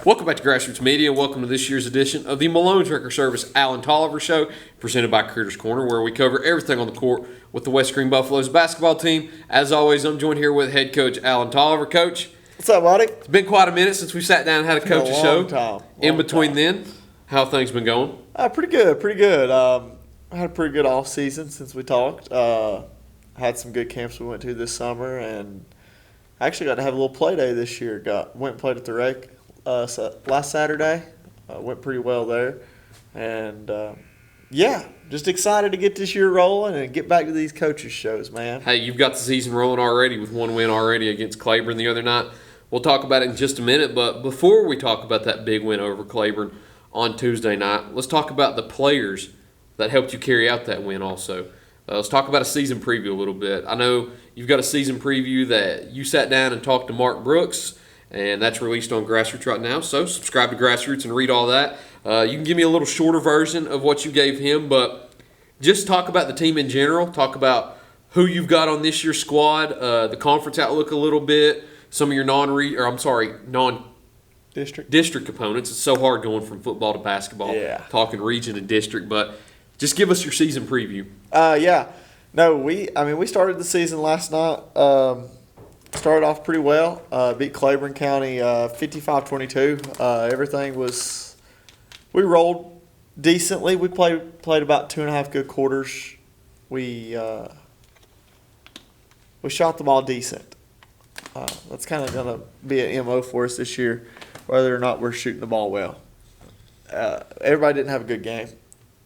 Welcome back to Grassroots Media, and welcome to this year's edition of the Malone Record Service Tyler and Tolliver Show, presented by Critters Corner, where we cover everything on the court with the West Greene Buffaloes basketball team. As always, I'm joined here with head coach Tyler Tolliver. Coach, what's up, buddy? It's been quite a minute since we sat down and had a coach's show. In between then, how have things been going? Pretty good. I had a pretty good off season since we talked. Had some good camps we went to this summer, and I actually got to have a little play day this year. Went and played at the rec last Saturday. Went pretty well there, and just excited to get this year rolling and get back to these coaches shows, man. Hey, you've got the season rolling already with one win already against Claiborne the other night. We'll talk about it in just a minute, but before we talk about that big win over Claiborne on Tuesday night, let's talk about the players that helped you carry out that win also. Let's talk about a season preview a little bit. I know you've got a season preview that you sat down and talked to Mark Brooks, and that's released on Grassroots right now. So subscribe to Grassroots and read all that. You can give me a little shorter version of what you gave him, but just talk about the team in general. Talk about who you've got on this year's squad, the conference outlook a little bit, some of your non-district opponents. It's so hard going from football to basketball, talking region and district, but just give us your season preview. We started the season last night. Started off pretty well. Beat Claiborne County 55-22. We rolled decently. We played about 2.5 good quarters. We shot the ball decent. That's kind of going to be an MO for us this year, whether or not we're shooting the ball well. Everybody didn't have a good game.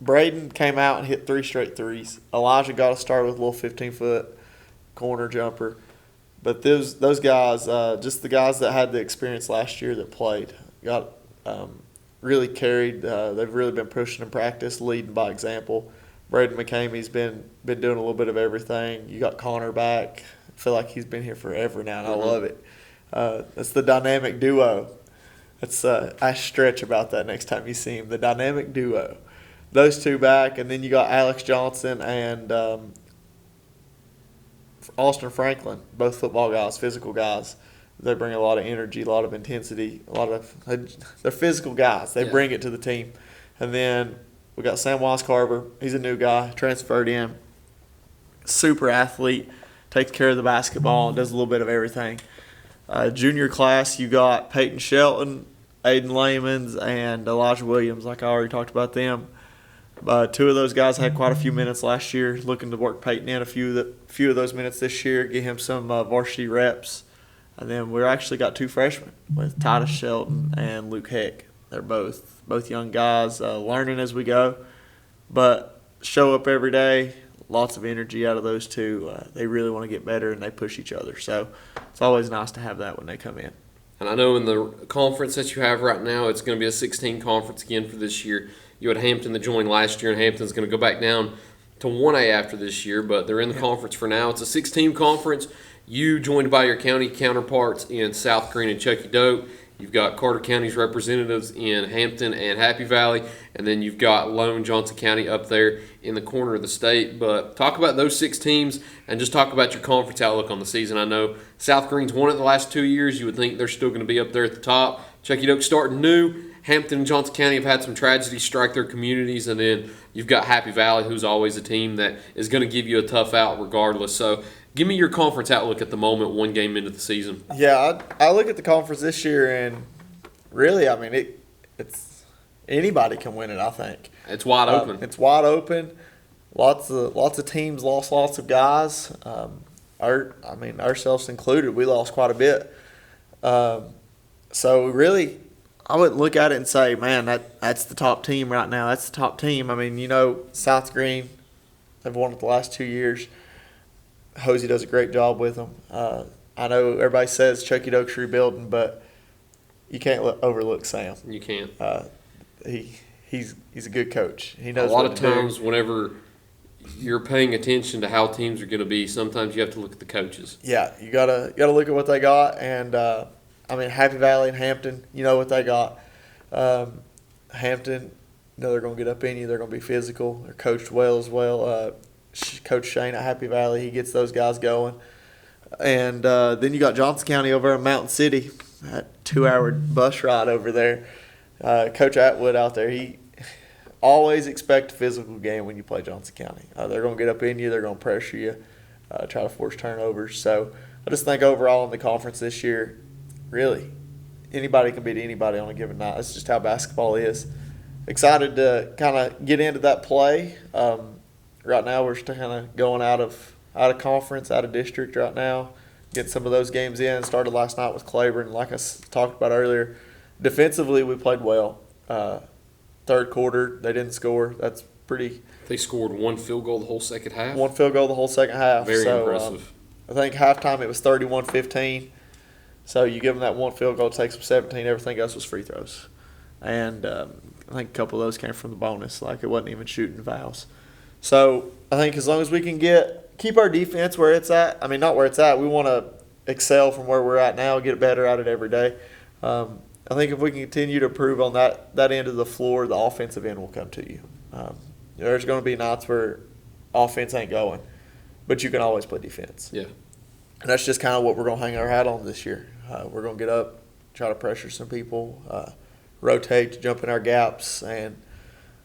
Braden came out and hit 3 straight threes. Elijah got us started with a little 15-foot corner jumper. But those guys, just the guys that had the experience last year that played, got really carried. They've really been pushing in practice, leading by example. Braden McCamey's been doing a little bit of everything. You got Connor back. I feel like he's been here forever now, and I love it. That's the dynamic duo. I stretch about that next time you see him, the dynamic duo. Those two back, and then you got Alex Johnson and Austin Franklin, both football guys, physical guys. They bring a lot of energy, a lot of intensity, they're physical guys. They bring it to the team. And then we got Sam Carver. He's a new guy, transferred in. Super athlete, takes care of the basketball, does a little bit of everything. Junior class, you got Peyton Shelton, Aiden Lamons, and Elijah Williams, like I already talked about them. Two of those guys had quite a few minutes last year, looking to work Peyton in a few of those minutes this year, get him some varsity reps. And then we actually got 2 freshmen with Titus Shelton and Luke Heck. They're both young guys, learning as we go, but show up every day. Lots of energy out of those two. They really want to get better, and they push each other. So it's always nice to have that when they come in. And I know in the conference that you have right now, it's going to be a 16 conference again for this year. You had Hampton that joined last year, and Hampton's going to go back down to 1A after this year, but they're in the conference for now. It's a 6-team conference. You joined by your county counterparts in South Greene and Chuckey Doak. You've got Carter County's representatives in Hampton and Happy Valley, and then you've got Lone Johnson County up there in the corner of the state. But talk about those 6 teams and just talk about your conference outlook on the season. I know South Greene's won it the last 2 years. You would think they're still going to be up there at the top. Chuckey Doak starting new. Hampton and Johnson County have had some tragedies strike their communities, and then you've got Happy Valley, who's always a team that is going to give you a tough out regardless. So give me your conference outlook at the moment, one game into the season. Yeah, I look at the conference this year, and really, I mean, it's anybody can win it, I think. It's wide open. It's wide open. Lots of teams lost lots of guys. Ourselves included, we lost quite a bit. So really, I wouldn't look at it and say, man, that's the top team right now. That's the top team. I mean, South Greene, they've won it the last 2 years. Hosey does a great job with them. I know everybody says Chuckey Doak's rebuilding, but you can't overlook Sam. You can't. He's a good coach. He knows a lot of times whenever you're paying attention to how teams are going to be, sometimes you have to look at the coaches. Yeah, you gotta look at what they got, and Happy Valley and Hampton, you know what they got. Hampton, they're going to get up in you. They're going to be physical. They're coached well as well. Coach Shane at Happy Valley, he gets those guys going. And then you got Johnson County over in Mountain City. that 2-hour bus ride over there. Coach Atwood out there, he always expect a physical game when you play Johnson County. They're going to get up in you. They're going to pressure you, try to force turnovers. So I just think overall in the conference this year, really, anybody can beat anybody on a given night. That's just how basketball is. Excited to kind of get into that play. Right now we're still kind of going out of conference, out of district right now. Get some of those games in. Started last night with Claiborne. Like I talked about earlier, defensively we played well. Third quarter, they didn't score. That's pretty. They scored one field goal the whole second half. One field goal the whole second half. Very impressive. I think halftime it was 31-15. So you give them that one field goal, it takes them 17. Everything else was free throws. And I think a couple of those came from the bonus. Like, it wasn't even shooting fouls. So I think as long as we can keep our defense where it's at. I mean, not where it's at. We want to excel from where we're at now, get better at it every day. I think if we can continue to improve on that end of the floor, the offensive end will come to you. There's going to be nights where offense ain't going, but you can always play defense. Yeah. And that's just kind of what we're going to hang our hat on this year. We're going to get up, try to pressure some people, rotate, jump in our gaps, and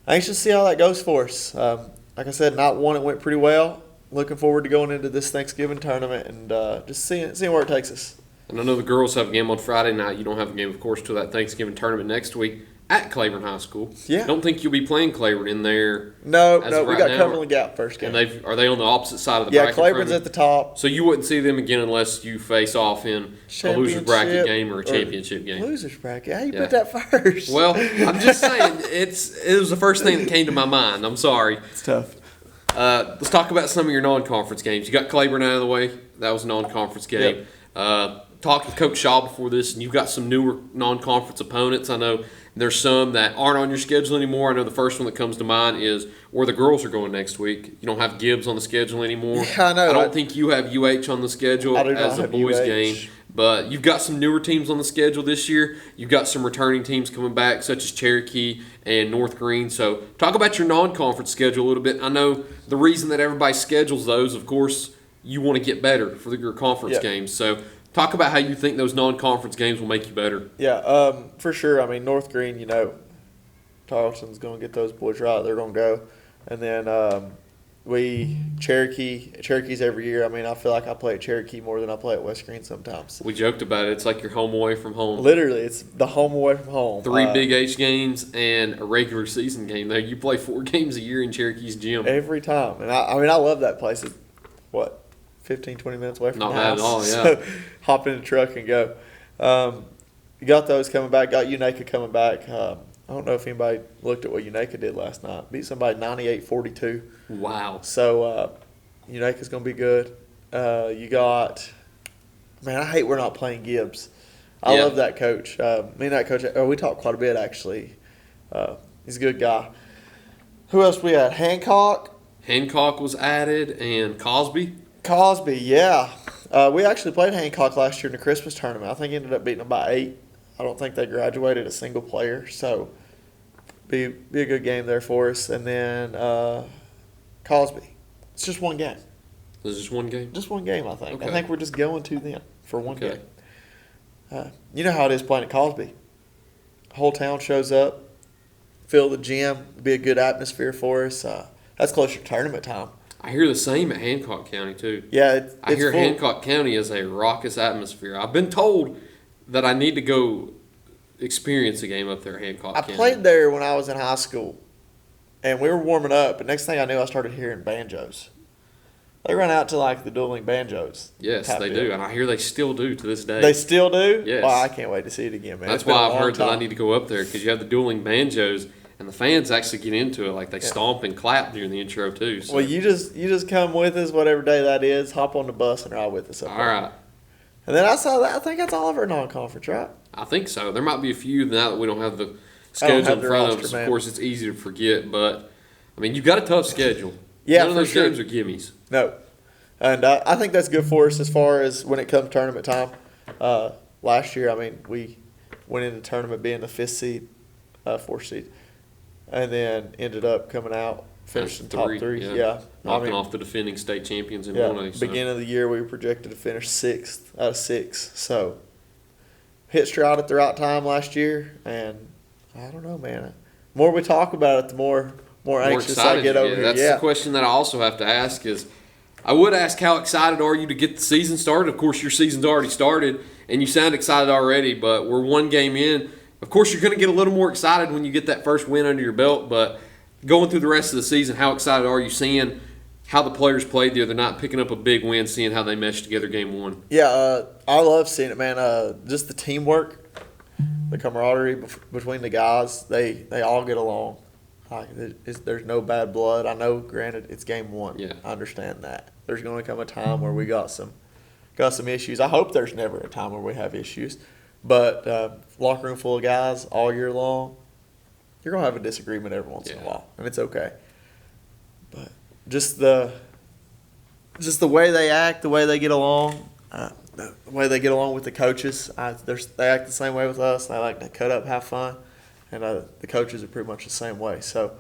anxious to see how that goes for us. Like I said, night one, it went pretty well. Looking forward to going into this Thanksgiving tournament and just seeing where it takes us. And I know the girls have a game on Friday night. You don't have a game, of course, till that Thanksgiving tournament next week at Claiborne High School. Yeah. I don't think you'll be playing Claiborne in there. No, we right got now. Cumberland Gap first game. And are they on the opposite side of the yeah, bracket? Claiborne's at the top. So you wouldn't see them again unless you face off in a loser's bracket game or a championship game. Loser's bracket? How you put that first? Well, I'm just saying, it was the first thing that came to my mind. I'm sorry. It's tough. Let's talk about some of your non-conference games. You got Claiborne out of the way. That was a non-conference game. Yep. Talked with Coach Shaw before this, and you've got some newer non-conference opponents. I know there's some that aren't on your schedule anymore. I know the first one that comes to mind is where the girls are going next week. You don't have Gibbs on the schedule anymore. Yeah, I know. I don't think you have UH on the schedule as a boys game. But you've got some newer teams on the schedule this year. You've got some returning teams coming back, such as Cherokee and North Greene. So talk about your non-conference schedule a little bit. I know the reason that everybody schedules those, of course, you want to get better for your conference games. So talk about how you think those non-conference games will make you better. Yeah, for sure. I mean, North Greene, Tarleton's going to get those boys right. They're going to go. And then Cherokee's every year. I mean, I feel like I play at Cherokee more than I play at West Greene sometimes. We joked about it. It's like your home away from home. Literally, it's the home away from home. 3 Big H games and a regular season game. There, you play 4 games a year in Cherokee's gym. Every time. And I love that place. It's, 15, 20 minutes away from the house. Not bad at all, yeah. So hop in the truck and go. You got those coming back. Got Unaka coming back. I don't know if anybody looked at what Unaka did last night. Beat somebody 98-42. Wow. So Unaka's going to be good. You got – man, I hate we're not playing Gibbs. I love that coach. Me and that coach we talked quite a bit, actually. He's a good guy. Who else we had? Hancock. Hancock was added, and Cosby. Cosby, yeah. We actually played Hancock last year in the Christmas tournament. I think ended up beating them by 8. I don't think they graduated a single player, so be a good game there for us. And then Cosby. It's just one game. Is this one game? Just one game, I think. Okay. I think we're just going to them for one game. You know how it is playing at Cosby. The whole town shows up, fill the gym, be a good atmosphere for us. That's closer to tournament time. I hear the same at Hancock County, too. Yeah, I hear full. Hancock County is a raucous atmosphere. I've been told that I need to go experience a game up there at Hancock County. I played there when I was in high school, and we were warming up, but next thing I knew, I started hearing banjos. They run out to, the dueling banjos. Yes, they do, and I hear they still do to this day. They still do? Yes. Well, I can't wait to see it again, man. That's why I've heard that I need to go up there, because you have the dueling banjos, and the fans actually get into it. They stomp and clap during the intro, too. So. Well, you just come with us, whatever day that is, hop on the bus and ride with us up all there. right. And then I saw that. I think that's all of our non-conference, right? I think so. There might be a few now that we don't have the schedule in front of us. Man. Of course, it's easy to forget, but, you've got a tough schedule. Yeah, None of those sure. games are gimmies. No. And I think that's good for us as far as when it comes tournament time. Last year, we went into the tournament being the 5th seed, 4th seed, and then ended up coming out, finishing top 3. Yeah. Knocking off the defending state champions in 1A. So. Beginning of the year, we were projected to finish 6th out of 6. So, hit stride at the right time last year, and I don't know, man. The more we talk about it, the more anxious I get over here. That's the question that I also have to ask is, I would ask how excited are you to get the season started? Of course, your season's already started, and you sound excited already, but we're one game in. Of course, you're going to get a little more excited when you get that first win under your belt, but going through the rest of the season, how excited are you seeing how the players played the other night, picking up a big win, seeing how they meshed together game one? Yeah, I love seeing it, man. Just the teamwork, the camaraderie between the guys, they all get along. There's no bad blood. I know, granted, it's game one. Yeah. I understand that. There's going to come a time where we got some issues. I hope there's never a time where we have issues. But locker room full of guys all year long, you're going to have a disagreement every once in a while, and it's okay. But just the way they act, the way they get along, the way they get along with the coaches, they act the same way with us. They like to cut up, have fun, and the coaches are pretty much the same way. So,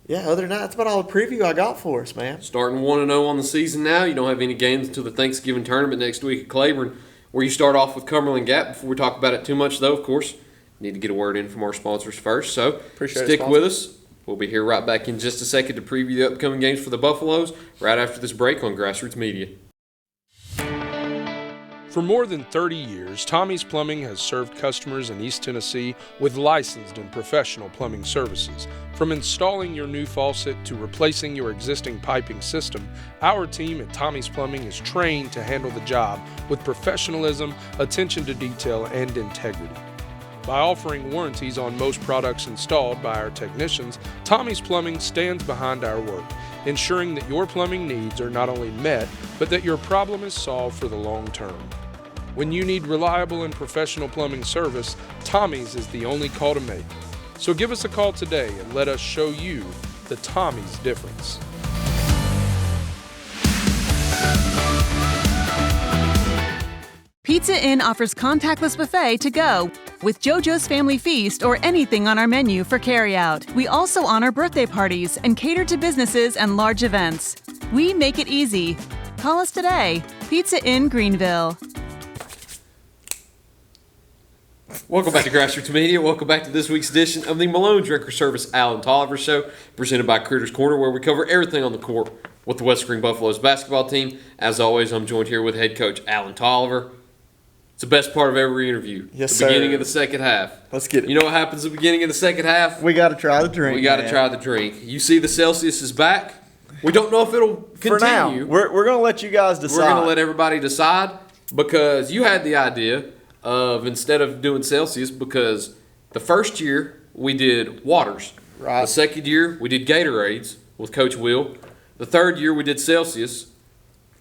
yeah, other than that, that's about all the preview I got for us, man. Starting 1-0 on the season now. You don't have any games until the Thanksgiving tournament next week at Claiborne, where you start off with Cumberland Gap. Before we talk about it too much, though, of course, need to get a word in from our sponsors first. So stick with us. We'll be here right back in just a second to preview the upcoming games for the Buffaloes right after this break on Grassroots Media. For more than 30 years, Tommy's Plumbing has served customers in East Tennessee with licensed and professional plumbing services. From installing your new faucet to replacing your existing piping system, our team at Tommy's Plumbing is trained to handle the job with professionalism, attention to detail, and integrity. By offering warranties on most products installed by our technicians, Tommy's Plumbing stands behind our work, ensuring that your plumbing needs are not only met, but that your problem is solved for the long term. When you need reliable and professional plumbing service, Tommy's is the only call to make. So give us a call today and let us show you the Tommy's difference. Pizza Inn offers contactless buffet to go with JoJo's Family Feast or anything on our menu for carryout. We also honor birthday parties and cater to businesses and large events. We make it easy. Call us today. Pizza Inn Greenville. Welcome back to Grassroots Media. Welcome back to this week's edition of the Malone Drinker Service Alan Tolliver Show, presented by Critters Corner, where we cover everything on the court with the West Greene Buffaloes basketball team. As always, I'm joined here with head coach Alan Tolliver. It's the best part of every interview. Yes, the beginning sir. of the second half. Let's get it. You know what happens at the beginning of the second half? We got to try the drink. We got to try the drink. You see the Celsius is back. We don't know if it'll continue. For now, we're going to let you guys decide. We're going to let everybody decide because you had the idea of instead of doing Celsius, because the first year we did waters. Right. The second year we did Gatorades with Coach Will. The third year we did Celsius.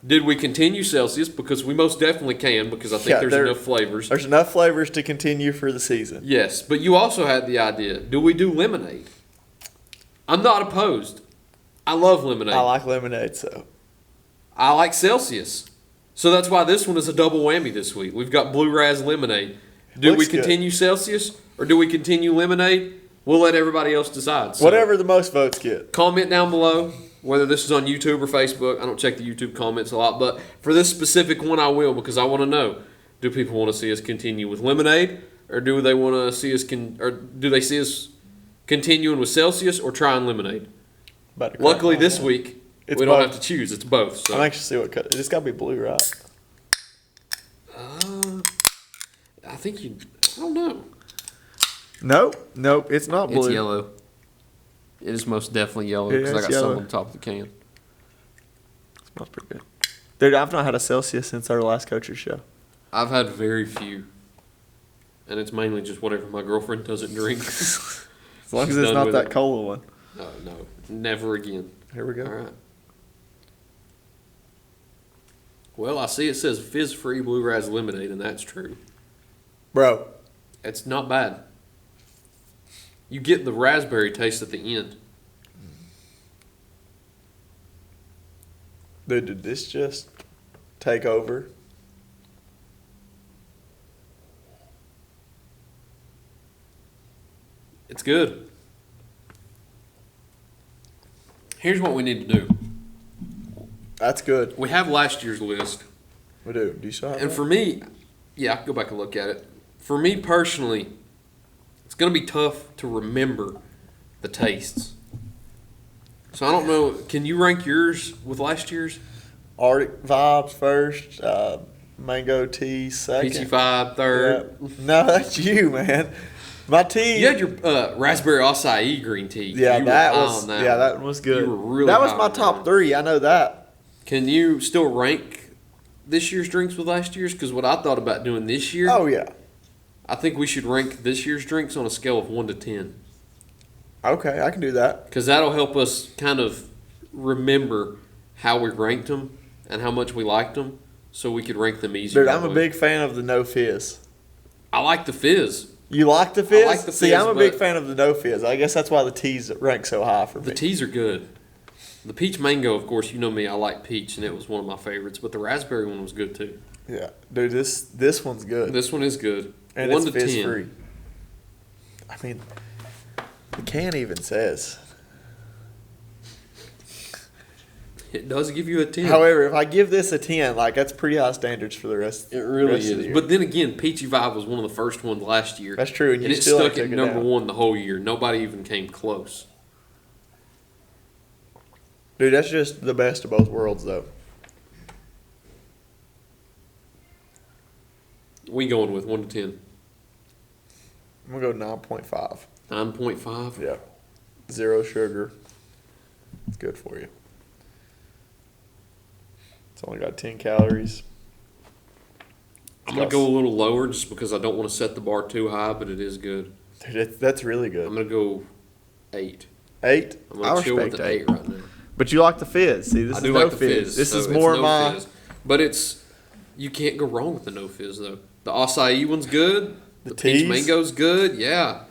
Did we continue Celsius? Because we most definitely can, because I think there's enough flavors. There's enough flavors to continue for the season. Yes, but you also had the idea, do we do lemonade? I'm not opposed. I love lemonade. I like lemonade, so. I like Celsius. So that's why this one is a double whammy this week. We've got Blue Raz Lemonade. Do we continue Celsius or do we continue lemonade? We'll let everybody else decide. So whatever the most votes get. comment down below, whether this is on YouTube or Facebook. I don't check the YouTube comments a lot, but for this specific one I will, because I want to know, do people want to see us continue with lemonade or do they want to see us do they see us continuing with Celsius or trying lemonade? Luckily this week we don't have to choose. It's both. So. I'm anxious to see what cut. It's got to be blue, right? I think I don't know. Nope, it's not blue. It's yellow. It is most definitely yellow because I got some on the top of the can. It smells pretty good. Dude, I've not had a Celsius since our last coach's show. I've had very few. And it's mainly just whatever my girlfriend doesn't drink. As long as it's not that cola one. No, never again. Here we go. All right. Well, I see it says fizz-free Blue Raz Lemonade, and that's true. Bro. It's not bad. You get the raspberry taste at the end. Dude, did this just take over? It's good. Here's what we need to do. That's good. We have last year's list. We do. Do you still have And that? for me, yeah, I can go back and look at it. For me personally, it's going to be tough to remember the tastes. So I don't know. Can you rank yours with last year's? Arctic Vibes first, Mango Tea second. Peachy Vibe third. Yeah. No, that's you, man. My tea. You had your raspberry acai green tea. Yeah, You were that high was on that. that was good. You were really that was high my on top that. 3. I know that. Can you still rank this year's drinks with last year's? Because what I thought about doing this year, Oh yeah. I think we should rank this year's drinks on a scale of 1 to 10. Okay, I can do that. Because that'll help us kind of remember how we ranked them and how much we liked them, so we could rank them easier. Dude, I'm that a way. big fan of the no fizz. I like the fizz. You like the fizz? I like the See, fizz, I'm a big but- fan of the no fizz. I guess that's why the teas rank so high for me. The teas are good. The peach mango, of course, you know me. I like peach, and it was one of my favorites. But the raspberry one was good too. Yeah, dude, this one's good. This one is good. And 1 it's to fizz 10. free. I mean, the can even says. It does give you a 10. However, if I give this a 10, like that's pretty high standards for the rest. It really rest of the is. year. But then again, Peachy Vibe was one of the first ones last year. That's true, and you it still stuck took at it number down. 1 the whole year. Nobody even came close. Dude, that's just the best of both worlds, though. We going with 1 to 10. I'm gonna go 9.5. 9.5. Yeah, 0 sugar. It's good for you. It's only got 10 calories. I'm going to go a little lower just because I don't want to set the bar too high, but it is good. Dude, that's really good. I'm going to go 8. 8. I'm I going to chill with respect the 8 right now. But you like the fizz. See, this I is do no like the fizz. fizz. This so is it's more no my. fizz. But it's, you can't go wrong with the no fizz though. The acai one's good. The peach teas? mango's good. Yeah.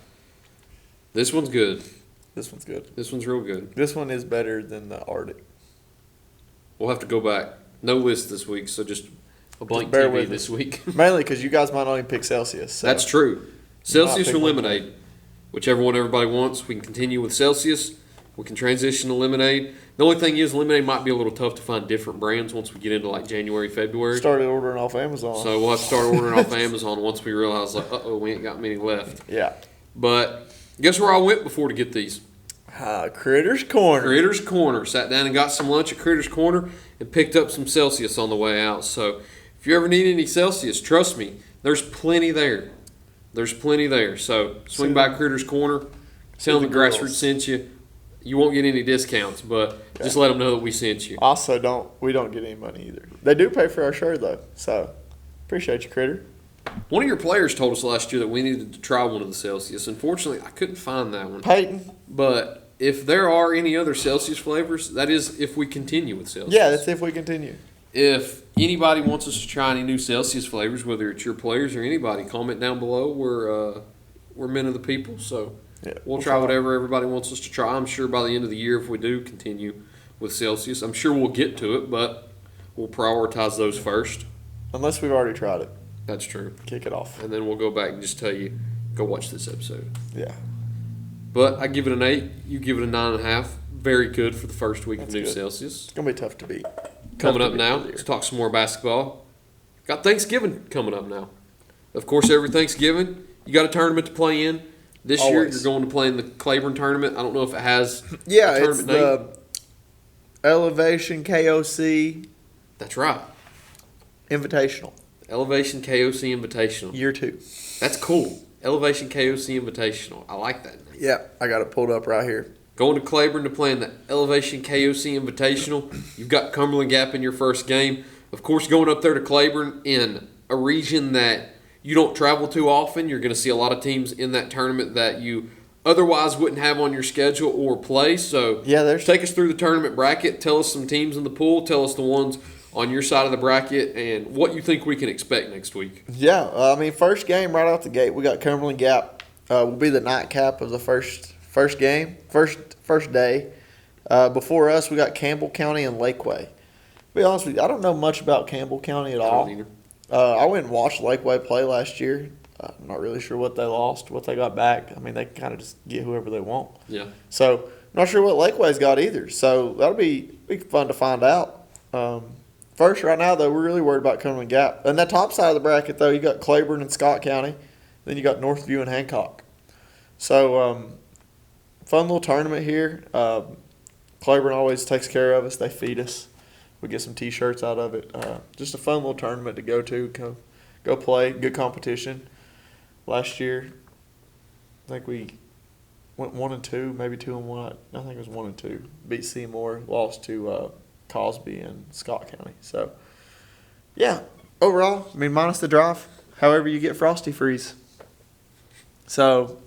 This one's good. This one's good. This one's real good. This one is better than the Arctic. We'll have to go back. No list this week, so just a blank bear TV with this week. Mainly because you guys might not even pick Celsius. So. That's true. Celsius pick or one. lemonade, whichever one everybody wants. We can continue with Celsius. We can transition to lemonade. The only thing is, lemonade might be a little tough to find different brands once we get into like January, February. Started ordering off Amazon. So we'll have to start ordering off Amazon once we realize, like, we ain't got many left. Yeah. But guess where I went before to get these? Critters Corner. Critters Corner. Sat down and got some lunch at Critters Corner and picked up some Celsius on the way out. So if you ever need any Celsius, trust me, there's plenty there. There's plenty there. So swing by Critters Corner. Tell them the girls. Grassroots sent you. You won't get any discounts, but just let them know that we sent you. Also, we don't get any money either. They do pay for our shirt though, so appreciate you, Critter. One of your players told us last year that we needed to try one of the Celsius. Unfortunately, I couldn't find that one. Peyton. But if there are any other Celsius flavors, that is if we continue with Celsius. Yeah, that's if we continue. If anybody wants us to try any new Celsius flavors, whether it's your players or anybody, comment down below. We're men of the people, so Yeah, we'll try whatever everybody wants us to try. I'm sure by the end of the year, if we do continue with Celsius, I'm sure we'll get to it, but we'll prioritize those first. Unless we've already tried it. That's true. Kick it off. And then we'll go back and just tell you, go watch this episode. Yeah. But I give it an 8. You give it a 9.5. Very good for the first week That's of new good. Celsius. It's going to be tough to beat. Coming Tough up to now, beat let's talk some more basketball. Got Thanksgiving coming up now. Of course, every Thanksgiving, you got a tournament to play in. This year, Always. you're going to play in the Claiborne tournament. I don't know if it has Yeah, a it's tournament name. the Elevation KOC That's right. Invitational. Elevation KOC Invitational. Year 2. That's cool. Elevation KOC Invitational. I like that name. Yeah, I got it pulled up right here. Going to Claiborne to play in the Elevation KOC Invitational. You've got Cumberland Gap in your first game. Of course, going up there to Claiborne in a region that you don't travel too often, you're going to see a lot of teams in that tournament that you otherwise wouldn't have on your schedule or play. So Yeah, there's take us through the tournament bracket. Tell us some teams in the pool. Tell us the ones on your side of the bracket and what you think we can expect next week. Yeah, I mean, first game right out the gate, we got Cumberland Gap. Will be the nightcap of the first game, first day. Before us, we got Campbell County and Lakeway. To be honest with you, I don't know much about Campbell County at all. I went and watched Lakeway play last year. I'm not really sure what they lost, what they got back. I mean, they kind of just get whoever they want. Yeah. So, not sure what Lakeway's got either. So, that'll be fun to find out. First, right now, though, we're really worried about Cumberland Gap. And that top side of the bracket, though, you got Claiborne and Scott County. Then you got Northview and Hancock. So, fun little tournament here. Claiborne always takes care of us. They feed us. We get some T-shirts out of it. Just a fun little tournament to go to, go play. Good competition. Last year, I think we went 1-2, maybe 2-1. I think it was 1-2. Beat Seymour, lost to Cosby and Scott County. So, yeah, overall, I mean, minus the drive, however you get Frosty Freeze. So,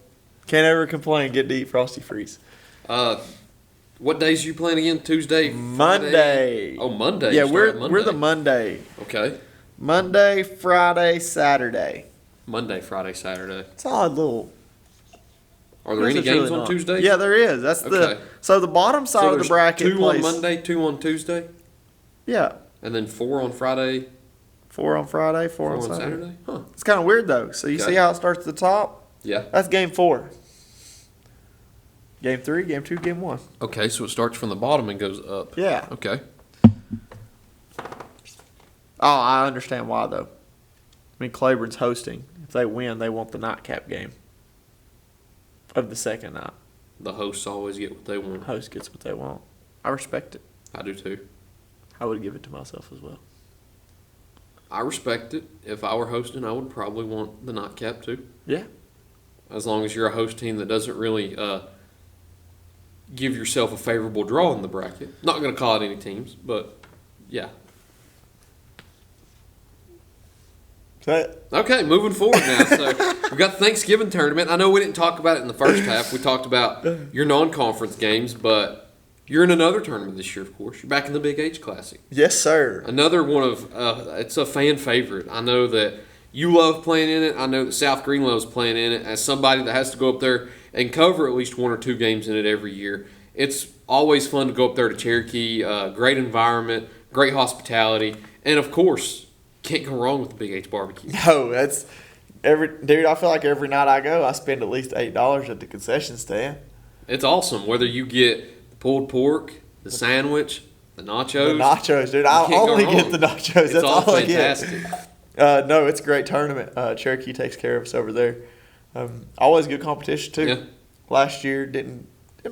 can't ever complain. Get to eat Frosty Freeze. What days you playing again? Tuesday, Monday. Friday? Oh, Monday. Yeah, You start we're Monday. the Monday. Okay. Monday, Friday, Saturday. Monday, Friday, Saturday. It's an odd little. Are there any It's games really on not. Tuesday? Yeah, there is. That's Okay. so the bottom side of the there's bracket 2 plays. on Monday, 2 on Tuesday, Yeah, and then 4 on Friday, 4 on Friday, 4 4 on Saturday. Huh. It's kind of weird though. So you Okay. see how it starts at the top? Yeah. That's game 4. Game 3, game 2, game 1. Okay, so it starts from the bottom and goes up. Yeah. Okay. Oh, I understand why though. I mean, Claiborne's hosting. If they win, they want the nightcap game of the second night. The hosts always get what they want. Host gets what they want. I respect it. I do too. I would give it to myself as well. I respect it. If I were hosting, I would probably want the nightcap too. Yeah. As long as you're a host team that doesn't really give yourself a favorable draw in the bracket. Not going to call it any teams, but yeah. Okay, moving forward now. So we've got the Thanksgiving tournament. I know we didn't talk about it in the first half. We talked about your non-conference games, but you're in another tournament this year, of course. You're back in the Big H Classic. Yes, sir. Another one of it's a fan favorite. I know that you love playing in it. I know that South Greene loves playing in it. As somebody that has to go up there and cover at least 1 or 2 games in it every year, it's always fun to go up there to Cherokee. Great environment, great hospitality, and of course, can't go wrong with the Big H barbecue. No, that's dude. I feel like every night I go, I spend at least $8 at the concession stand. It's awesome. Whether you get the pulled pork, the sandwich, the nachos. The nachos, dude. I can't go only wrong. get the nachos. It's That's all all I get. fantastic. No, it's a great tournament. Cherokee takes care of us over there. Always good competition too. Yeah. Last year didn't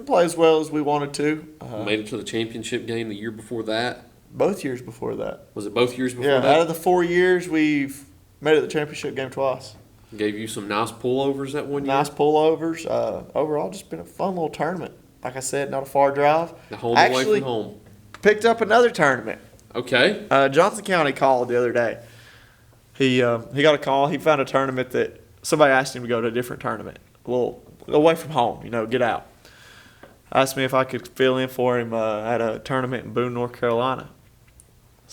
play as well as we wanted to. Made it to the championship game the year before that. Both years before that. Was it both years before Yeah, that? out of the 4 years, we've made it to the championship game twice. Gave you some nice pullovers that one year. Nice pullovers. Overall, just been a fun little tournament. Like I said, not a far drive. The home away Actually, from home. picked up another tournament. Okay. Johnson County called the other day. He got a call. He found a tournament that somebody asked him to go to a different tournament. Well, away from home, get out. Asked me if I could fill in for him at a tournament in Boone, North Carolina.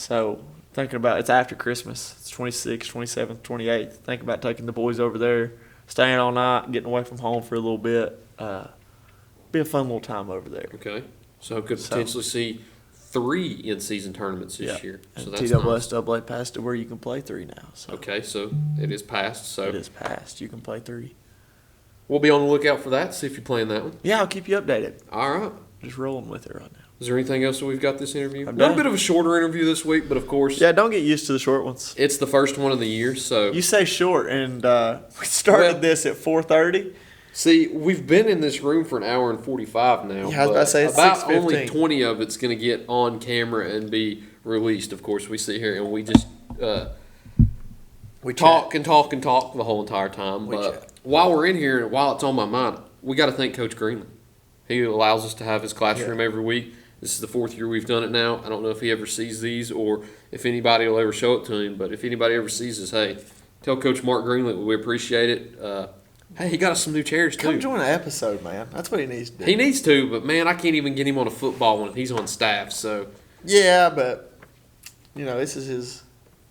So thinking about it's after Christmas. It's 26th, 27th, 28th. Thinking about taking the boys over there, staying all night, getting away from home for a little bit. Be a fun little time over there. Okay. So could potentially see 3 in-season tournaments this year. So And that's nice. TSSAA passed to where you can play 3 now. So Okay, so it is passed. So it is passed. You can play 3. we'll be on the lookout for that. See if you're playing that one. Yeah, I'll keep you updated. All right. Just rolling with it right now. Is there anything else that we've got this interview? A I'm little done. bit of a shorter interview this week, but of course, Yeah, don't get used to the short ones. it's the first one of the year. So You say short, and we started Well- this at 4:30. see, we've been in this room for an hour and 45 now. Yeah, I was about but to say it's about 6:15. only 20 of it's going to get on camera and be released. Of course, we sit here and we just We talk and talk and talk the whole entire time. We But chat. while we're in here and while it's on my mind, we got to thank Coach Greenland. He allows us to have his classroom every week. This is the 4th year we've done it now. I don't know if he ever sees these or if anybody will ever show it to him. But if anybody ever sees this, hey, tell Coach Mark Greenland we appreciate it. Hey, he got us some new chairs too. Come join an episode, man. That's what he needs to do. He needs to, but man, I can't even get him on a football when he's on staff. So Yeah, but this is his.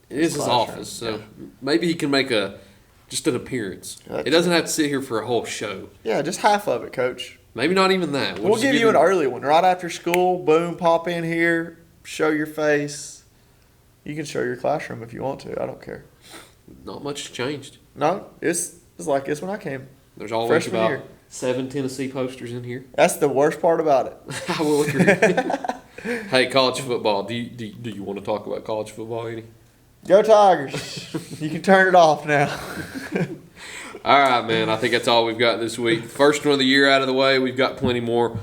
it is his classroom, office. So maybe he can make just an appearance. Yeah, He doesn't have to sit here for a whole show. Yeah, just half of it, Coach. Maybe not even that. We'll just give you an him- early one right after school. Boom, pop in here, show your face. You can show your classroom if you want to. I don't care. Not much has changed. No, it's like this when I came. There's always Freshman about year. 7 Tennessee posters in here. That's the worst part about it. I will agree. Hey, college football. Do you want to talk about college football, Eddie? Go Tigers. You can turn it off now. All right, man. I think that's all we've got this week. First one of the year out of the way. We've got plenty more.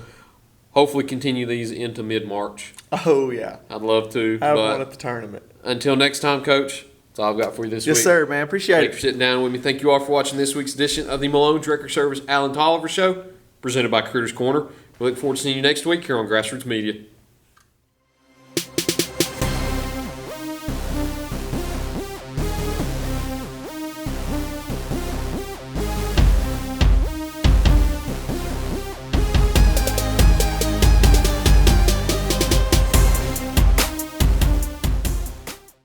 Hopefully continue these into mid-March. Oh, yeah. I'd love to. Have but one at the tournament. until next time, Coach, that's all I've got for you this week. Yes, sir, man. Appreciate Thanks for sitting down with me. Thank you all for watching this week's edition of the Malone Director Service Alan Tolliver Show, presented by Critters Corner. We look forward to seeing you next week here on Grassroots Media.